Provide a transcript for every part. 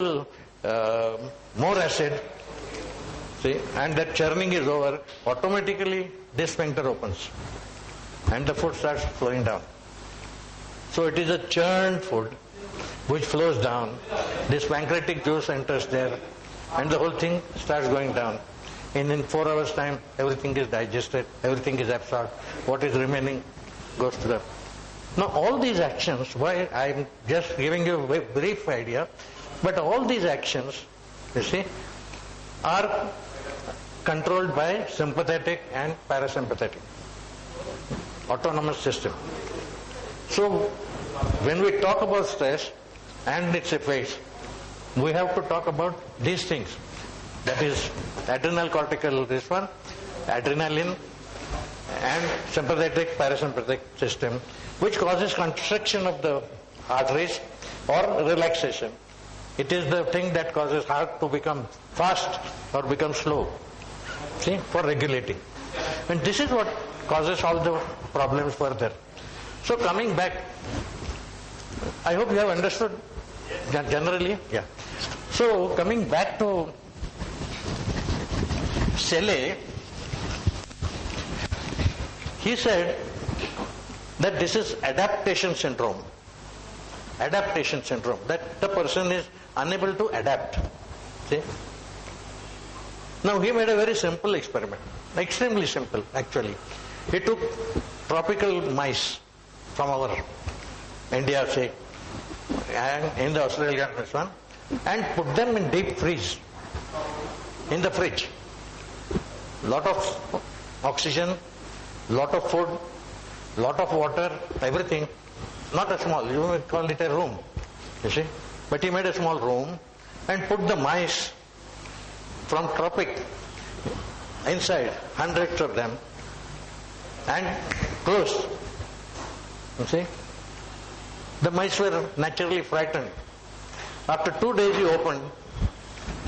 uh, more acid, see, and that churning is over, automatically this sphincter opens and the food starts flowing down. So it is a churned food which flows down, this pancreatic juice enters there and the whole thing starts going down. And in 4 hours time, everything is digested, everything is absorbed, what is remaining goes to the... Now all these actions, why I am just giving you a brief idea, but all these actions, you see, are controlled by sympathetic and parasympathetic autonomous system. So when we talk about stress and its effects, we have to talk about these things. That is adrenal cortical, this one, adrenaline and sympathetic parasympathetic system, which causes constriction of the arteries or relaxation. It is the thing that causes heart to become fast or become slow, see, for regulating. And this is what causes all the problems further. So coming back, I hope you have understood generally. Yeah. So coming back to Selle, he said that this is adaptation syndrome. Adaptation syndrome, that the person is unable to adapt. See? Now he made a very simple experiment, extremely simple actually. He took tropical mice from our India, say, and in the Australian one, and put them in deep freeze, in the fridge. Lot of oxygen, lot of food, lot of water, everything. Not a small, you may call it a room, you see. But he made a small room and put the mice from tropic inside, hundreds of them, and closed. You see. The mice were naturally frightened. After 2 days he opened,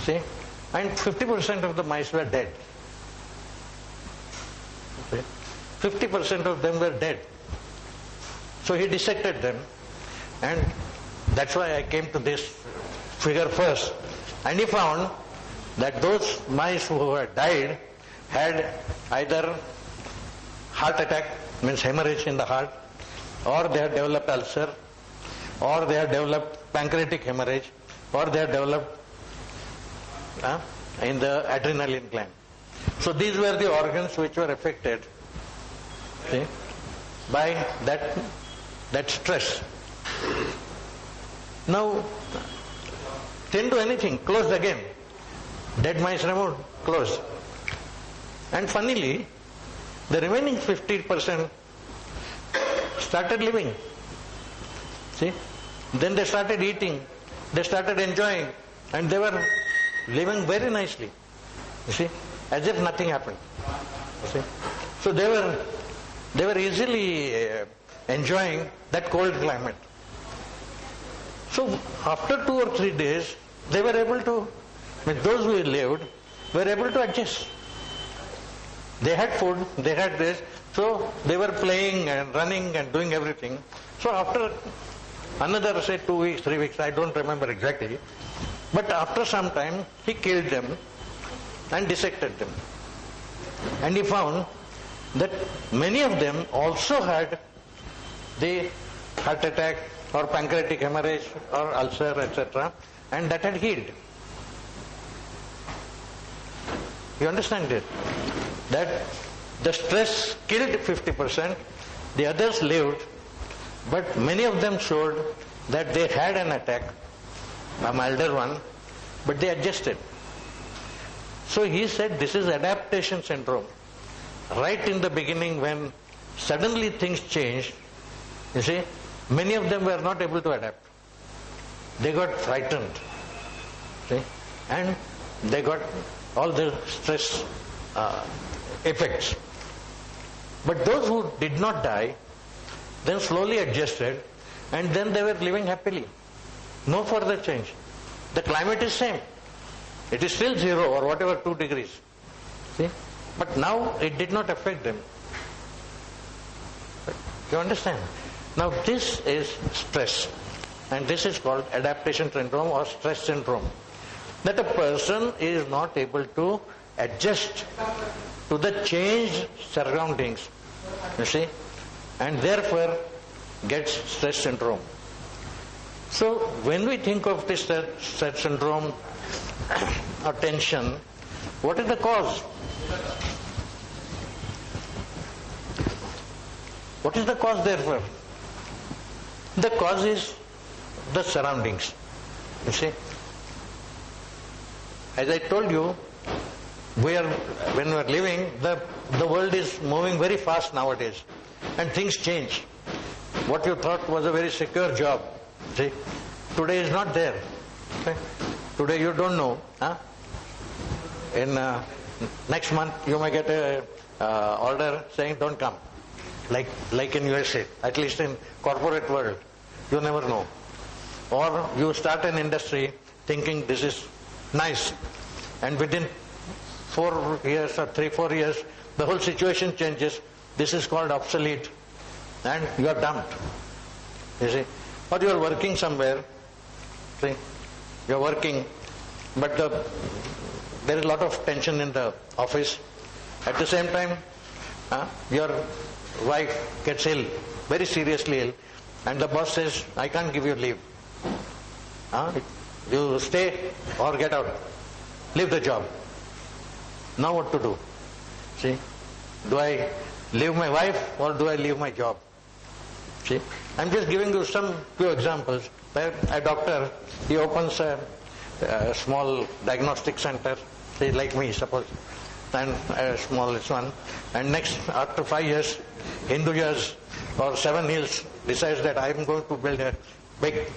see, and 50% of the mice were dead. 50% of them were dead. So he dissected them, and that's why I came to this figure first. And he found that those mice who had died had either heart attack, means hemorrhage in the heart, or they had developed ulcer, or they had developed pancreatic hemorrhage, or they had developed in the adrenaline gland. So these were the organs which were affected, see, by that stress. Now, didn't do anything, closed again. Dead mice removed, closed. And funnily, the remaining 50% started living. See? Then they started eating, they started enjoying, and they were living very nicely. You see? As if nothing happened. You see? So they were easily enjoying that cold climate. So after 2 or 3 days, they were able to, those who lived, were able to adjust. They had food, they had this, so they were playing and running and doing everything. So after another, say, 2 weeks, 3 weeks, I don't remember exactly, but after some time, he killed them and dissected them. And he found that many of them also had the heart attack or pancreatic hemorrhage or ulcer, etc., and that had healed. You understand it? That the stress killed 50%, the others lived, but many of them showed that they had an attack, a milder one, but they adjusted. So he said this is adaptation syndrome. Right in the beginning, when suddenly things changed, you see, many of them were not able to adapt. They got frightened, see, and they got all the stress effects. But those who did not die, then slowly adjusted, and then they were living happily. No further change. The climate is same. It is still 0 or whatever, 2 degrees. See? But now it did not affect them. You understand? Now this is stress. and this is called adaptation syndrome or stress syndrome. That a person is not able to adjust to the changed surroundings, you see, and therefore gets stress syndrome. So when we think of this stress syndrome or tension, what is the cause? What is the cause therefore? The cause is the surroundings, you see. As I told you, when we are living, the world is moving very fast nowadays and things change. What you thought was a very secure job, see, today is not there. Okay? Today you don't know. In next month you may get a order saying don't come. Like in USA, at least in corporate world, you never know. Or you start an industry thinking this is nice, and within 4 years or 3-4 years, the whole situation changes. This is called obsolete, and you are dumped. You see, or you are working somewhere. See, you are working, but there is a lot of tension in the office. At the same time, your wife gets ill, very seriously ill, and the boss says, I can't give you leave. You stay or get out. Leave the job. Now what to do? See, do I leave my wife or do I leave my job? See, I'm just giving you some few examples. Where a doctor, he opens a small diagnostic center, say like me, suppose, and a small one, and next, after 5 years, Hinduyas or Seven Hills decides that I'm going to build a big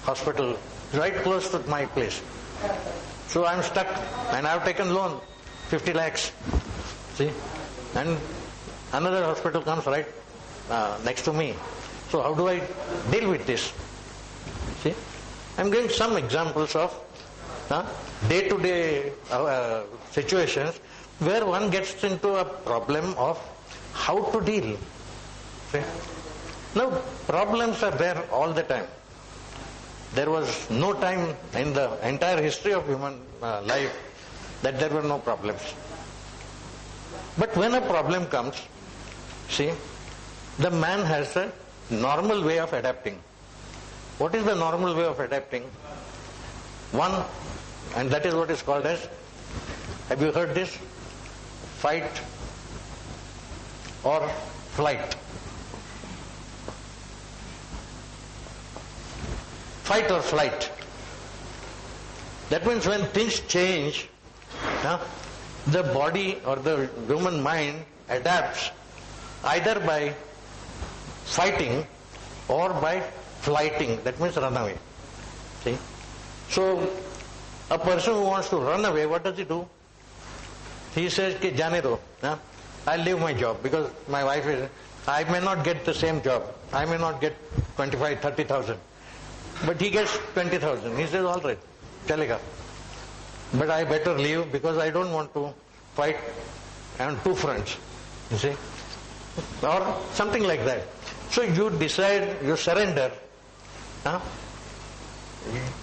hospital right close to my place. So I'm stuck, and I've taken loan, 50 lakhs. See, and another hospital comes right next to me. So how do I deal with this? See, I'm giving some examples of day-to-day situations where one gets into a problem of how to deal. See? Now, problems are there all the time. There was no time in the entire history of human life that there were no problems. But when a problem comes, see, the man has a normal way of adapting. What is the normal way of adapting? One, and that is what is called as, have you heard this? Fight or flight. Fight or flight. That means when things change, the body or the human mind adapts either by fighting or by flighting. That means run away. See? So a person who wants to run away, what does he do? He says, Ki jane do. I'll leave my job because my wife is, I may not get the same job. I may not get 25, 30,000. But he gets 20,000. He says, all right, chalega. But I better leave because I don't want to fight on two fronts. You see? Or something like that. So you decide, you surrender.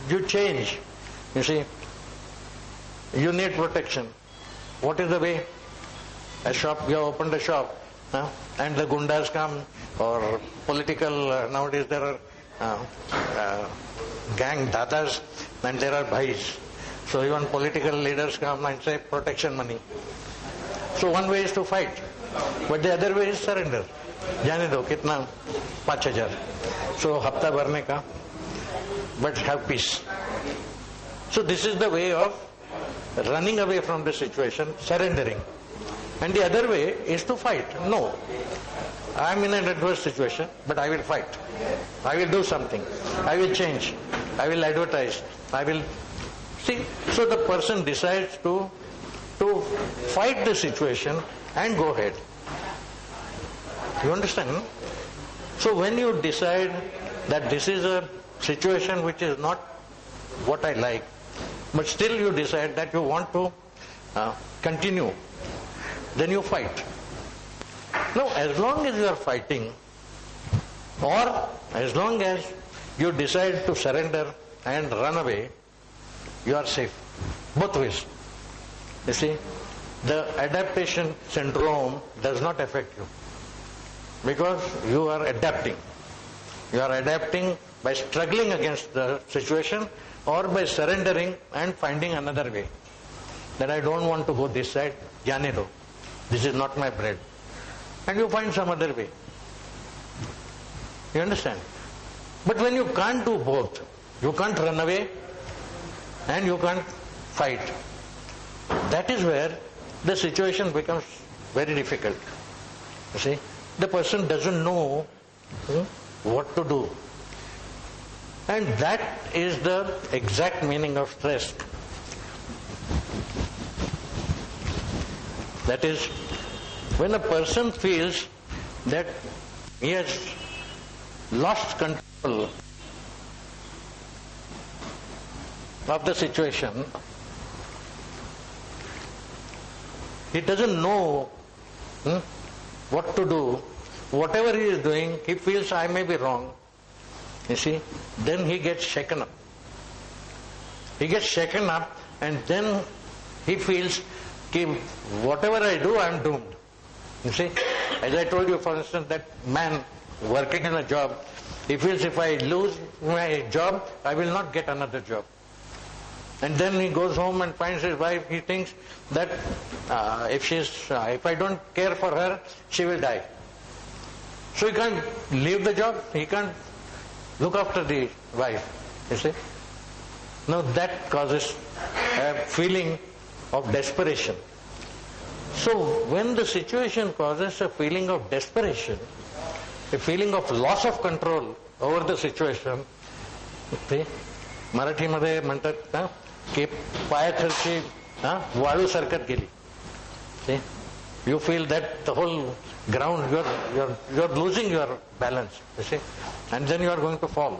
You change. You see? You need protection. What is the way? A shop, you have opened a shop, and the gundas come, or political, nowadays there are gang dadas, and there are bhais. So even political leaders come and say protection money. So one way is to fight, but the other way is surrender. Jane do, kitna? 5,000. So hafta bharne ka, but have peace. So this is the way of running away from the situation, surrendering. And the other way is to fight. No, I am in an adverse situation, but I will fight. I will do something. I will change. I will advertise. I will... See, so the person decides to fight the situation and go ahead. You understand? No? So when you decide that this is a situation which is not what I like, but still you decide that you want to continue, then you fight. Now, as long as you are fighting, or as long as you decide to surrender and run away, you are safe. Both ways. You see, the adaptation syndrome does not affect you because you are adapting. You are adapting by struggling against the situation or by surrendering and finding another way. That I don't want to go this side, jane do. This is not my bread. And you find some other way. You understand? But when you can't do both, you can't run away and you can't fight. That is where the situation becomes very difficult. You see, the person doesn't know what to do. And that is the exact meaning of stress. That is, when a person feels that he has lost control of the situation, he doesn't know what to do. Whatever he is doing, he feels I may be wrong. You see, then he gets shaken up. He gets shaken up and then he feels that whatever I do, I am doomed. You see, as I told you, for instance, that man working in a job, he feels if I lose my job, I will not get another job. And then he goes home and finds his wife, he thinks that if I don't care for her, she will die. So he can't leave the job, he can't look after the wife, you see. Now that causes a feeling of desperation. So when the situation causes a feeling of desperation, a feeling of loss of control over the situation, मराठीमध्ये म्हणतात ना की पायाखालची वाळू सरकत गेली. You feel that the whole ground, you're losing your balance, you see, and then you are going to fall.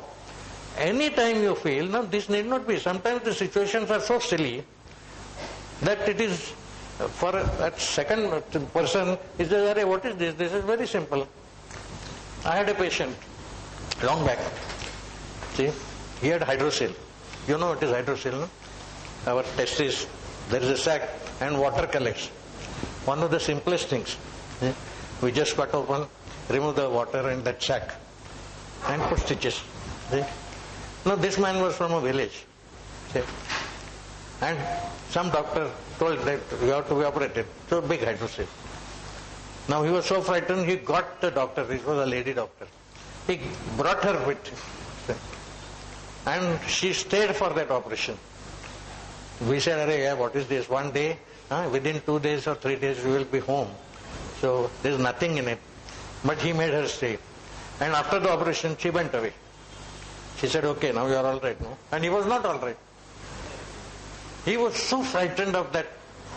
Anytime you feel, now this need not be, sometimes the situations are so silly that it is, for a second person, he says, "Arey, what is this? This is very simple. I had a patient long back. See, he had hydrocele. You know what is hydrocele, no? Our testes, there is a sac and water collects. One of the simplest things. We just cut open, remove the water in that sac and put stitches. See? Now this man was from a village. See? And some doctor told that you have to be operated. So big hydrocele. Now he was so frightened, he got the doctor, it was a lady doctor. He brought her with him. And she stayed for that operation. We said, "Arey, what is this? One day, within 2 days or 3 days you will be home. So there is nothing in it." But he made her stay. And after the operation, she went away. She said, "Okay, now you are all right." No? And he was not all right. He was so frightened of that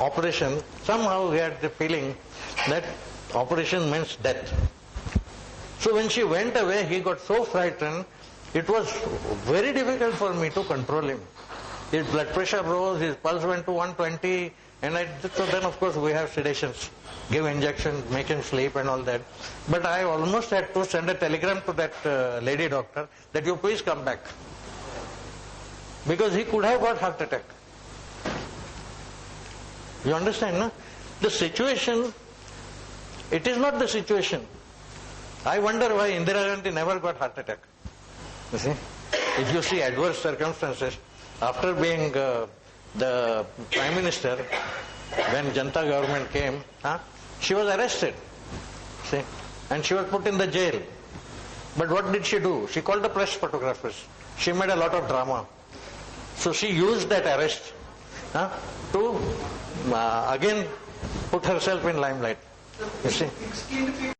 operation, somehow he had the feeling that operation means death. So when she went away, he got so frightened, it was very difficult for me to control him. His blood pressure rose, his pulse went to 120, and so then of course we have sedations, give injections, make him sleep and all that. But I almost had to send a telegram to that lady doctor that you please come back. Because he could have got heart attack. You understand, no? The situation, it is not the situation. I wonder why Indira Gandhi never got heart attack. You see? If you see adverse circumstances, after being the Prime Minister, when Janata government came, she was arrested. See? And she was put in the jail. But what did she do? She called the press photographers. She made a lot of drama. So she used that arrest to again put herself in limelight. You see?